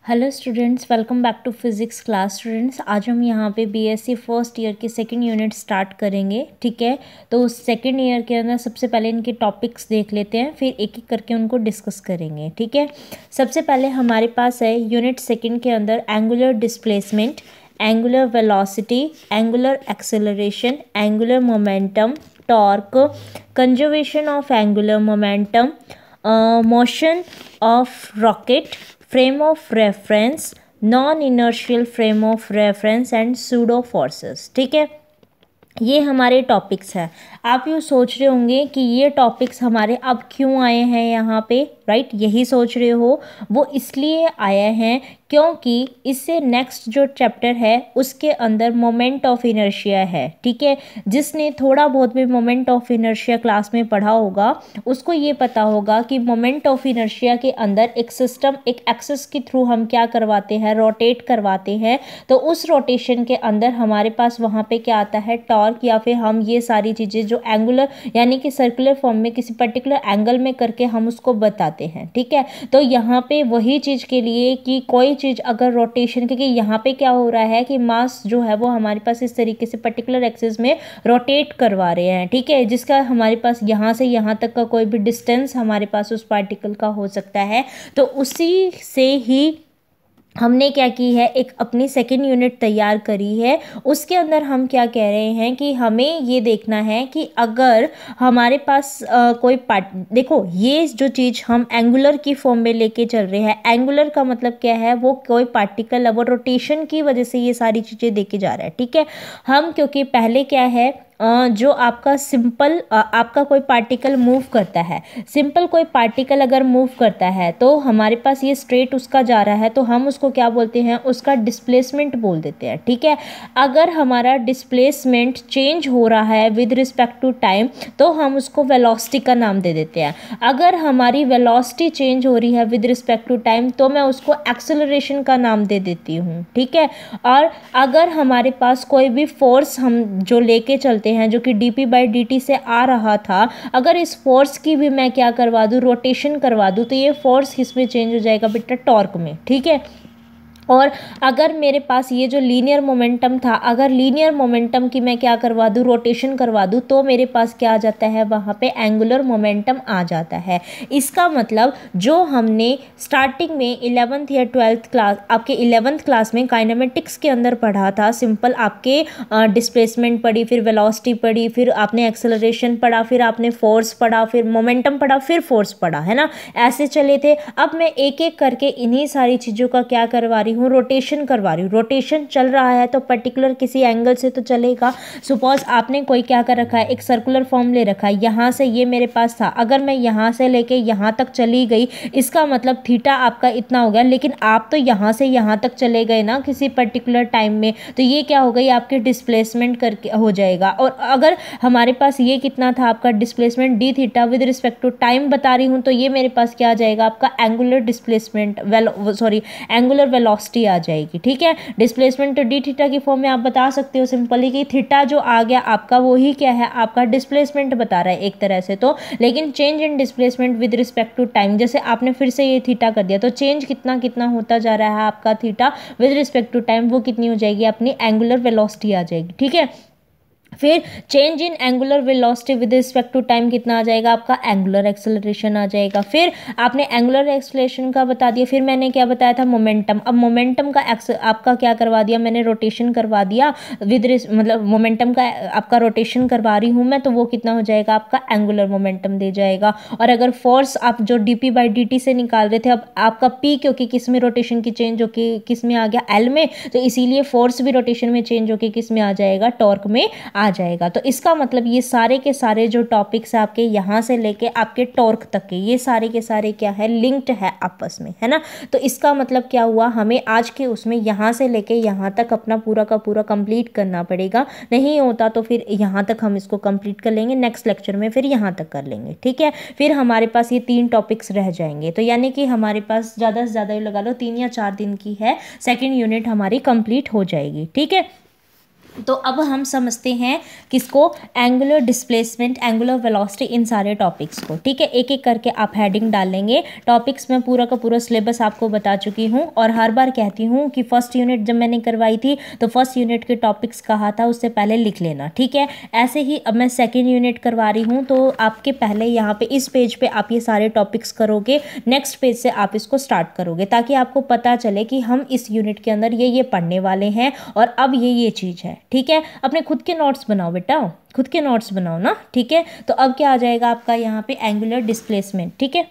Hello students, welcome back to physics class. Students, आज हम यहाँ पे बीएससी फर्स्ट ईयर की सेकंड यूनिट स्टार्ट करेंगे। ठीक है, तो सेकंड ईयर के अंदर सबसे पहले इनके टॉपिक्स देख लेते हैं, फिर एक एक करके उनको डिस्कस करेंगे। ठीक है, सबसे पहले हमारे पास है यूनिट सेकंड के अंदर angular displacement, angular velocity, angular acceleration, angular momentum, torque, conservation of angular momentum, motion of rocket, frame of reference, non-inertial frame of reference and pseudo forces। ठीक है, ये हमारे टॉपिक्स हैं। आप यूँ सोच रहे होंगे कि ये टॉपिक्स हमारे अब क्यों आए हैं यहाँ पे, राइट? यही सोच रहे हो। वो इसलिए आए हैं क्योंकि इससे नेक्स्ट जो चैप्टर है उसके अंदर मोमेंट ऑफ इनर्शिया है। ठीक है, जिसने थोड़ा बहुत भी मोमेंट ऑफ इनर्शिया क्लास में पढ़ा होगा उसको ये पता होगा कि मोमेंट ऑफ इनर्शिया के अंदर एक सिस्टम, एक एक्सिस के थ्रू हम क्या करवाते हैं, रोटेट करवाते हैं। तो उस रोटेशन के अंदर हमारे पास वहाँ पे क्या आता है, टॉर्क, या फिर हम ये सारी चीज़ें जो एंगुलर यानी कि सर्कुलर फॉर्म में किसी पर्टिकुलर एंगल में करके हम उसको बताते हैं। ठीक है, तो यहाँ पे वही चीज़ के लिए कि कोई चीज़ अगर रोटेशन, क्योंकि यहाँ पे क्या हो रहा है कि मास जो है वो हमारे पास इस तरीके से पर्टिकुलर एक्सिस में रोटेट करवा रहे हैं। ठीक है, जिसका हमारे पास यहाँ से यहाँ तक का कोई भी डिस्टेंस हमारे पास उस पार्टिकल का हो सकता है। तो उसी से ही हमने क्या की है, एक अपनी सेकेंड यूनिट तैयार करी है। उसके अंदर हम क्या कह रहे हैं कि हमें ये देखना है कि अगर हमारे पास कोई पार्ट, देखो ये जो चीज़ हम एंगुलर की फॉर्म में लेके चल रहे हैं, एंगुलर का मतलब क्या है, वो कोई पार्टिकल है, वो रोटेशन की वजह से ये सारी चीज़ें देखे जा रहा है। ठीक है, हम क्योंकि पहले क्या है, जो आपका सिंपल आपका कोई पार्टिकल मूव करता है, सिंपल कोई पार्टिकल अगर मूव करता है तो हमारे पास ये स्ट्रेट उसका जा रहा है, तो हम उसको क्या बोलते हैं, उसका डिस्प्लेसमेंट बोल देते हैं। ठीक है, अगर हमारा डिस्प्लेसमेंट चेंज हो रहा है विद रिस्पेक्ट टू टाइम तो हम उसको वेलोसिटी का नाम दे देते हैं। अगर हमारी वेलोसिटी चेंज हो रही है विद रिस्पेक्ट टू टाइम तो मैं उसको एक्सेलरेशन का नाम दे देती हूँ। ठीक है, और अगर हमारे पास कोई भी फोर्स हम जो लेके चलते हैं, जो कि dp/dt से आ रहा था, अगर इस फोर्स की भी मैं क्या करवा दूं, रोटेशन करवा दूं, तो ये फोर्स किसमें चेंज हो जाएगा बेटा, टॉर्क में। ठीक है, और अगर मेरे पास ये जो लीनियर मोमेंटम था, अगर लीनियर मोमेंटम की मैं क्या करवा दूं, रोटेशन करवा दूं, तो मेरे पास क्या आ जाता है, वहाँ पे एंगुलर मोमेंटम आ जाता है। इसका मतलब जो हमने स्टार्टिंग में 11th या 12th क्लास, आपके 11th क्लास में काइनेमेटिक्स के अंदर पढ़ा था, सिंपल आपके डिस्प्लेसमेंट पढ़ी, फिर वेलोसिटी पढ़ी, फिर आपने एक्सेलरेशन पढ़ा, फिर आपने फोर्स पढ़ा, फिर मोमेंटम पढ़ा, फिर फोर्स पढ़ा, है ना, ऐसे चले थे। अब मैं एक एक करके इन्हीं सारी चीज़ों का क्या करवा रही हूँ, रोटेशन करवा रही हूँ। रोटेशन चल रहा है तो पर्टिकुलर किसी एंगल से तो चलेगा। सपोज आपने कोई क्या कर रखा है, एक सर्कुलर फॉर्म ले रखा है, यहाँ से ये मेरे पास था, अगर मैं यहाँ से लेके यहाँ तक चली गई, इसका मतलब थीटा आपका इतना हो गया, लेकिन आप तो यहाँ से यहाँ तक चले गए ना किसी पर्टिकुलर टाइम में, तो ये क्या हो गई, आपकी डिस्प्लेसमेंट करके हो जाएगा। और अगर हमारे पास ये कितना था, आपका displacement d theta with respect to time बता रही हूँ, तो ये मेरे पास क्या आ जाएगा, आपका एंगुलर डिस्प्लेसमेंट, एंगुलर वेलोसिटी आ जाएगी। ठीक है, डिस्प्लेसमेंट तो डी थीटा की फॉर्म में आप बता सकते हो सिंपली कि थीटा जो आ गया आपका, वो ही क्या है, आपका डिस्प्लेसमेंट बता रहा है एक तरह से तो। लेकिन change in displacement with respect to time, जैसे आपने फिर से ये थीटा कर दिया, तो चेंज कितना कितना होता जा रहा है आपका theta with respect to time, वो कितनी हो जाएगी, अपनी एंगुलर वेलोसिटी आ जाएगी। ठीक है, फिर change in angular velocity with respect to time कितना आ जाएगा, आपका एंगुलर एक्सेलरेशन आ जाएगा। फिर आपने एंगुलर एक्सेलरेशन का बता दिया, फिर मैंने क्या बताया था, मोमेंटम। अब मोमेंटम का आपका क्या करवा दिया, मैंने रोटेशन करवा दिया मतलब मोमेंटम का आपका रोटेशन करवा रही हूँ मैं, तो वो कितना हो जाएगा, आपका एंगुलर मोमेंटम दे जाएगा। और अगर फोर्स आप जो dp/dt से निकाल रहे थे, अब आपका p क्योंकि किस में रोटेशन की चेंज होकर किस में आ गया, l में, तो इसीलिए फोर्स भी रोटेशन में चेंज होकर किस में आ जाएगा, टॉर्क में आ जाएगा। तो इसका मतलब ये सारे के सारे जो टॉपिक्स है आपके यहाँ से लेके आपके टॉर्क तक के, ये सारे के सारे क्या है, लिंक्ड है आपस में, है ना। तो इसका मतलब क्या हुआ, हमें आज के उसमें यहाँ से लेके यहाँ तक अपना पूरा का पूरा कंप्लीट करना पड़ेगा। नहीं होता तो फिर यहाँ तक हम इसको कंप्लीट कर लेंगे, नेक्स्ट लेक्चर में फिर यहाँ तक कर लेंगे। ठीक है, फिर हमारे पास ये 3 टॉपिक्स रह जाएंगे, तो यानी कि हमारे पास ज़्यादा से ज़्यादा लगा लो 3 या 4 दिन की है सेकेंड यूनिट हमारी कंप्लीट हो जाएगी। ठीक है, तो अब हम समझते हैं किसको, एंगुलर डिस्प्लेसमेंट, एंगुलर वेलोसिटी, इन सारे टॉपिक्स को। ठीक है, एक एक करके आप हेडिंग डाल लेंगे। टॉपिक्स में पूरा का पूरा सिलेबस आपको बता चुकी हूँ और हर बार कहती हूँ कि फर्स्ट यूनिट जब मैंने करवाई थी तो फर्स्ट यूनिट के टॉपिक्स कहा था उससे पहले लिख लेना। ठीक है, ऐसे ही अब मैं सेकेंड यूनिट करवा रही हूँ तो आपके पहले यहाँ पे इस पेज पे आप ये सारे टॉपिक्स करोगे, नेक्स्ट पेज से आप इसको स्टार्ट करोगे ताकि आपको पता चले कि हम इस यूनिट के अंदर ये पढ़ने वाले हैं और अब ये चीज़ है। ठीक है, अपने खुद के नोट्स बनाओ बेटा, खुद के नोट्स बनाओ ना। ठीक है, तो अब क्या आ जाएगा आपका यहाँ पे एंगुलर डिस्प्लेसमेंट। ठीक है,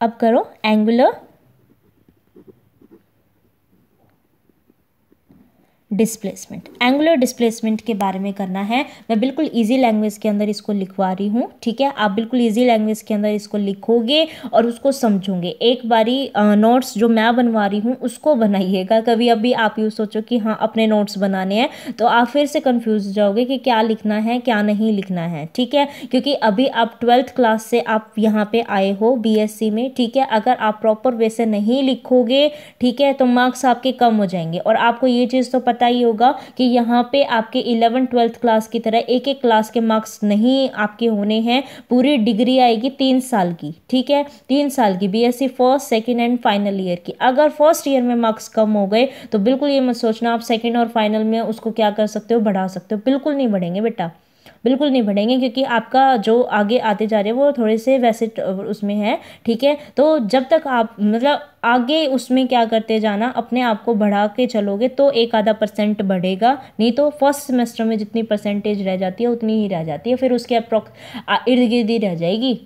अब करो एंगुलर डिस्प्लेसमेंट। एंगुलर डिस्प्लेसमेंट के बारे में करना है, मैं बिल्कुल इजी लैंग्वेज के अंदर इसको लिखवा रही हूँ। ठीक है, आप बिल्कुल इजी लैंग्वेज के अंदर इसको लिखोगे और उसको समझोगे। एक बारी नोट्स जो मैं बनवा रही हूँ उसको बनाइएगा। कभी अभी आप यूँ सोचो कि हाँ अपने नोट्स बनाने हैं तो आप फिर से कन्फ्यूज हो जाओगे कि क्या लिखना है क्या नहीं लिखना है। ठीक है, क्योंकि अभी आप 12th क्लास से आप यहाँ पे आए हो BSc में। ठीक है, अगर आप प्रॉपर वे से नहीं लिखोगे, ठीक है, तो मार्क्स आपके कम हो जाएंगे। और आपको ये चीज़ तो पता ही होगा कि यहाँ पे आपके 11th 12th क्लास की तरह एक एक क्लास के मार्क्स नहीं आपके होने हैं, पूरी डिग्री आएगी 3 साल की। ठीक है, 3 साल की BSc first second and final year की। अगर फर्स्ट ईयर में मार्क्स कम हो गए तो बिल्कुल ये मत सोचना आप सेकेंड और फाइनल में उसको क्या कर सकते हो, बढ़ा सकते हो। बिल्कुल नहीं बढ़ेंगे बेटा, बिल्कुल नहीं बढ़ेंगे, क्योंकि आपका जो आगे आते जा रहे हैं वो थोड़े से वैसे उसमें है। ठीक है, तो जब तक आप मतलब आगे उसमें क्या करते जाना, अपने आप को बढ़ा के चलोगे तो 1-आधा% बढ़ेगा, नहीं तो फर्स्ट सेमेस्टर में जितनी परसेंटेज रह जाती है उतनी ही रह जाती है, फिर उसके इर्द गिर्द ही रह जाएगी।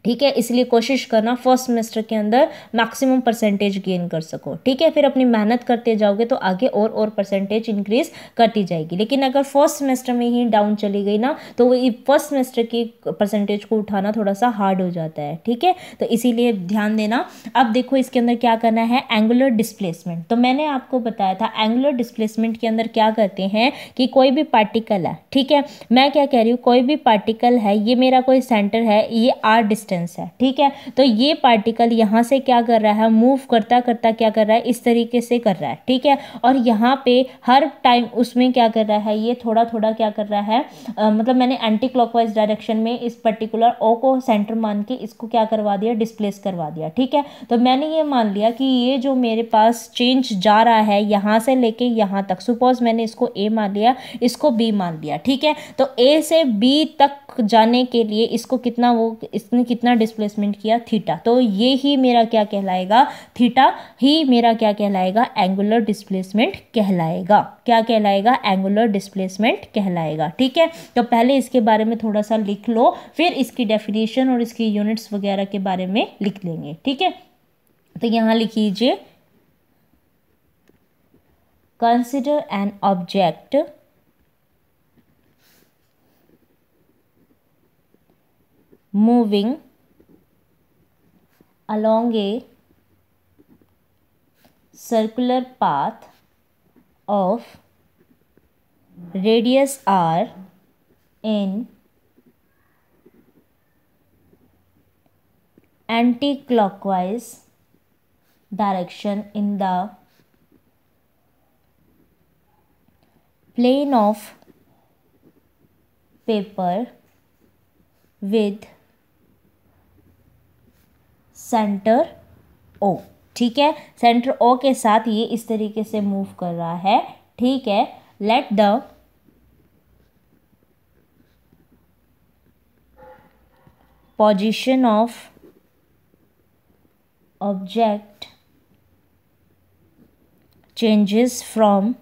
ठीक है, इसलिए कोशिश करना फर्स्ट सेमेस्टर के अंदर मैक्सिमम परसेंटेज गेन कर सको। ठीक है, फिर अपनी मेहनत करते जाओगे तो आगे और परसेंटेज इंक्रीज करती जाएगी। लेकिन अगर फर्स्ट सेमेस्टर में ही डाउन चली गई ना तो वो फर्स्ट सेमेस्टर की परसेंटेज को उठाना थोड़ा सा हार्ड हो जाता है। ठीक है, तो इसीलिए ध्यान देना। अब देखो इसके अंदर क्या करना है, एंगुलर डिस्प्लेसमेंट। तो मैंने आपको बताया था एंगुलर डिस्प्लेसमेंट के अंदर क्या करते हैं कि कोई भी पार्टिकल है, ठीक है, मैं क्या कह रही हूँ, कोई भी पार्टिकल है, ये मेरा कोई सेंटर है, ये r डिस्टेंस है। ठीक है, तो ये पार्टिकल यहाँ से क्या कर रहा है, मूव करता करता क्या कर रहा है, इस तरीके से कर रहा है। ठीक है, और यहाँ पे हर टाइम उसमें क्या कर रहा है, ये थोड़ा थोड़ा क्या कर रहा है, मतलब मैंने एंटी क्लॉकवाइज डायरेक्शन में इस पर्टिकुलर O को सेंटर मान के इसको क्या करवा दिया, डिस्प्लेस करवा दिया। ठीक है, तो मैंने ये मान लिया कि ये जो मेरे पास चेंज जा रहा है यहाँ से लेके यहाँ तक, सपोज मैंने इसको A मान लिया, इसको B मान लिया। ठीक है, तो A से B तक जाने के लिए इसको कितना, वो इसने कितना डिस्प्लेसमेंट किया, थीटा। तो ये ही मेरा क्या कहलाएगा, थीटा ही मेरा क्या कहलाएगा, एंगुलर डिस्प्लेसमेंट कहलाएगा। क्या कहलाएगा, एंगुलर डिस्प्लेसमेंट कहलाएगा। ठीक है, तो पहले इसके बारे में थोड़ा सा लिख लो, फिर इसकी डेफिनेशन और इसकी यूनिट्स वगैरह के बारे में लिख लेंगे। ठीक है, तो यहां लिख लीजिए, consider an object moving along a circular path of radius r in anti-clockwise direction in the plane of paper with centre O। ठीक है, सेंटर O के साथ ये इस तरीके से मूव कर रहा है। ठीक है, let the position of object changes from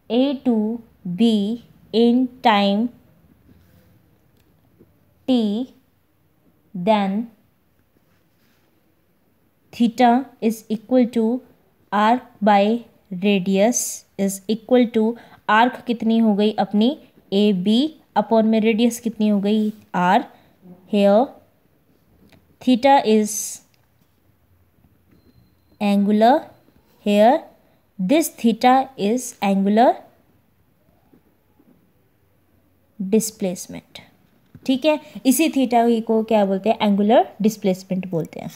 A to B in time t, then theta is equal to arc by radius is equal to, arc कितनी हो गई अपनी AB अपॉन में रेडियस कितनी हो गई r। here theta is angular, here this theta is angular displacement। ठीक है, इसी थीटा को क्या बोलते हैं, एंगुलर डिस्प्लेसमेंट बोलते हैं।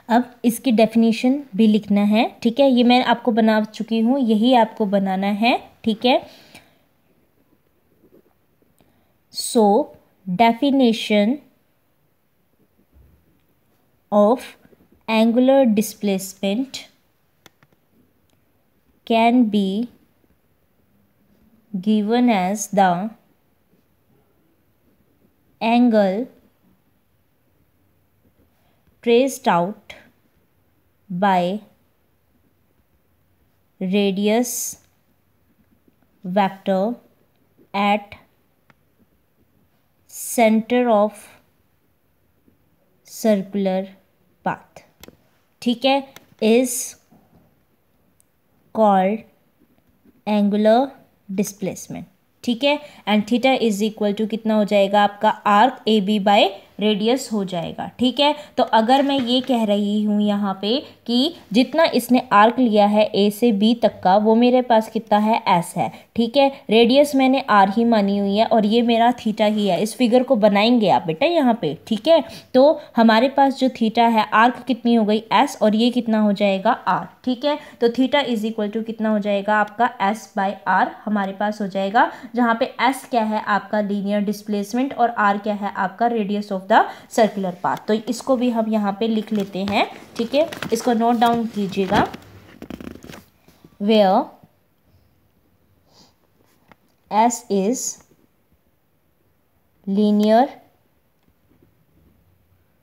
अब इसकी डेफिनेशन भी लिखना है, ठीक है। ये मैं आपको बना चुकी हूँ, यही आपको बनाना है, ठीक है। So definition of angular displacement can be given as the angle traced out by radius vector at center of circular path, ठीक है, is called angular डिस्प्लेसमेंट, ठीक है। And theta is equal to कितना हो जाएगा आपका arc A B by radius हो जाएगा, ठीक है। तो अगर मैं ये कह रही हूँ यहाँ पे कि जितना इसने आर्क लिया है ए से बी तक का, वो मेरे पास कितना है, एस है, ठीक है। रेडियस मैंने आर ही मानी हुई है और ये मेरा थीटा ही है। इस फिगर को बनाएंगे आप बेटा यहाँ पे, ठीक है। तो हमारे पास जो थीटा है, आर्क कितनी हो गई, एस, और ये कितना हो जाएगा, आर, ठीक है। तो थीटा इज इक्वल टू कितना हो जाएगा आपका एस बाय आर हमारे पास हो जाएगा, जहाँ पे एस क्या है आपका लीनियर डिस्प्लेसमेंट और आर क्या है आपका radius of the circular path. तो इसको भी हम यहाँ पे लिख लेते हैं, ठीक है। इसको नोट डाउन कीजिएगा। Where S is linear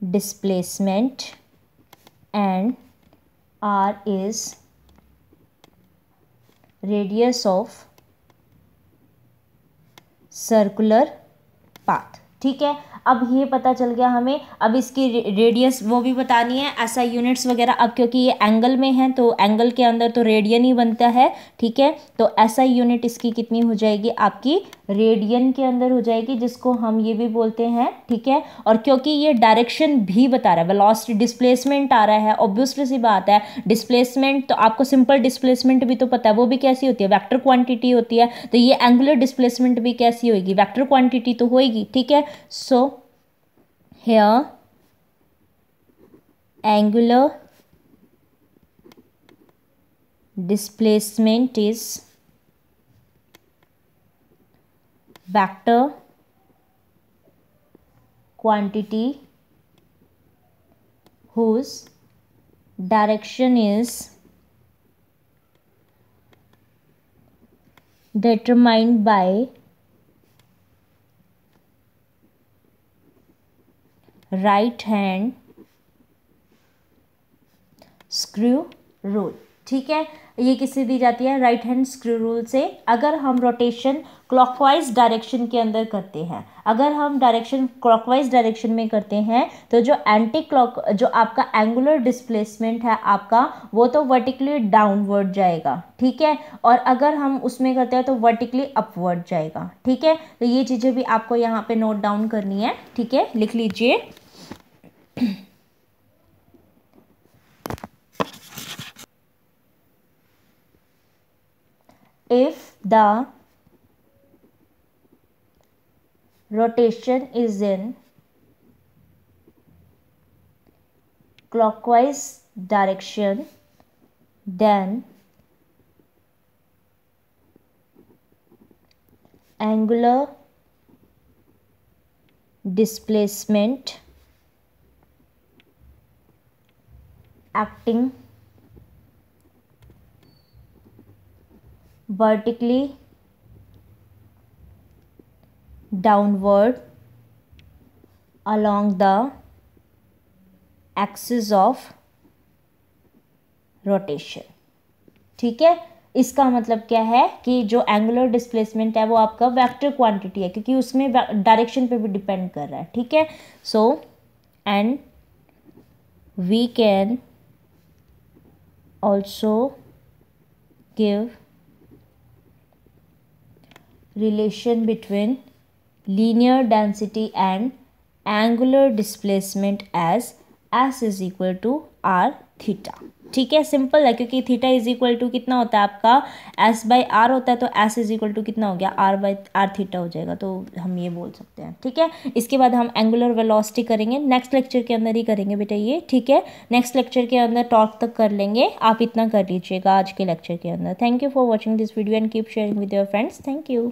displacement and R is radius of circular path, ठीक है। अब ये पता चल गया हमें। अब इसकी रेडियस वो भी बतानी है, ऐसा यूनिट्स वगैरह। अब क्योंकि ये एंगल में है तो एंगल के अंदर तो रेडियन ही बनता है, ठीक है। तो ऐसा यूनिट इसकी कितनी हो जाएगी आपकी, रेडियन के अंदर हो जाएगी, जिसको हम ये भी बोलते हैं, ठीक है। और क्योंकि ये डायरेक्शन भी बता रहा है, वेलोसिटी डिस्प्लेसमेंट आ रहा है, ऑब्वियसली सी बात है। डिस्प्लेसमेंट तो आपको सिंपल डिस्प्लेसमेंट भी तो पता है, वो भी कैसी होती है, वेक्टर क्वांटिटी होती है। तो ये एंगुलर डिस्प्लेसमेंट भी कैसी होगी, वेक्टर क्वांटिटी तो होएगी, ठीक है। सो here angular displacement is vector quantity whose direction is determined by right hand screw rule, ठीक है। ये किससे दी जाती है, राइट हैंड स्क्रू रूल से। अगर हम रोटेशन क्लॉकवाइज डायरेक्शन के अंदर करते हैं, अगर हम डायरेक्शन क्लॉकवाइज डायरेक्शन में करते हैं, तो जो एंटी क्लॉक जो आपका एंगुलर डिस्प्लेसमेंट है आपका, वो तो वर्टिकली डाउनवर्ड जाएगा, ठीक है। और अगर हम उसमें करते हैं तो वर्टिकली अपवर्ड जाएगा, ठीक है। तो ये चीज़ें भी आपको यहाँ पे नोट डाउन करनी है, ठीक है, लिख लीजिए। If the rotation is in clockwise direction, then angular displacement acting vertically downward along the axis of rotation, ठीक है। इसका मतलब क्या है कि जो एंगुलर डिस्प्लेसमेंट है वो आपका वेक्टर क्वांटिटी है, क्योंकि उसमें डायरेक्शन पे भी डिपेंड कर रहा है, ठीक है। So and we can also give relation between linear density and angular displacement as S is equal to R theta, ठीक है, सिंपल है, क्योंकि थीटा इज इक्वल टू कितना होता है आपका एस बाई आर होता है, तो एस इज इक्वल टू कितना हो गया आर बाई आर थीटा हो जाएगा, तो हम ये बोल सकते हैं। ठीक है, इसके बाद हम एंगुलर वेलोसिटी करेंगे, नेक्स्ट लेक्चर के अंदर ही करेंगे बेटा ये। ठीक है, नेक्स्ट लेक्चर के अंदर टॉर्क तक कर लेंगे, आप इतना कर लीजिएगा आज के लेक्चर के अंदर। Thank you for watching this video and keep sharing with your friends. Thank you.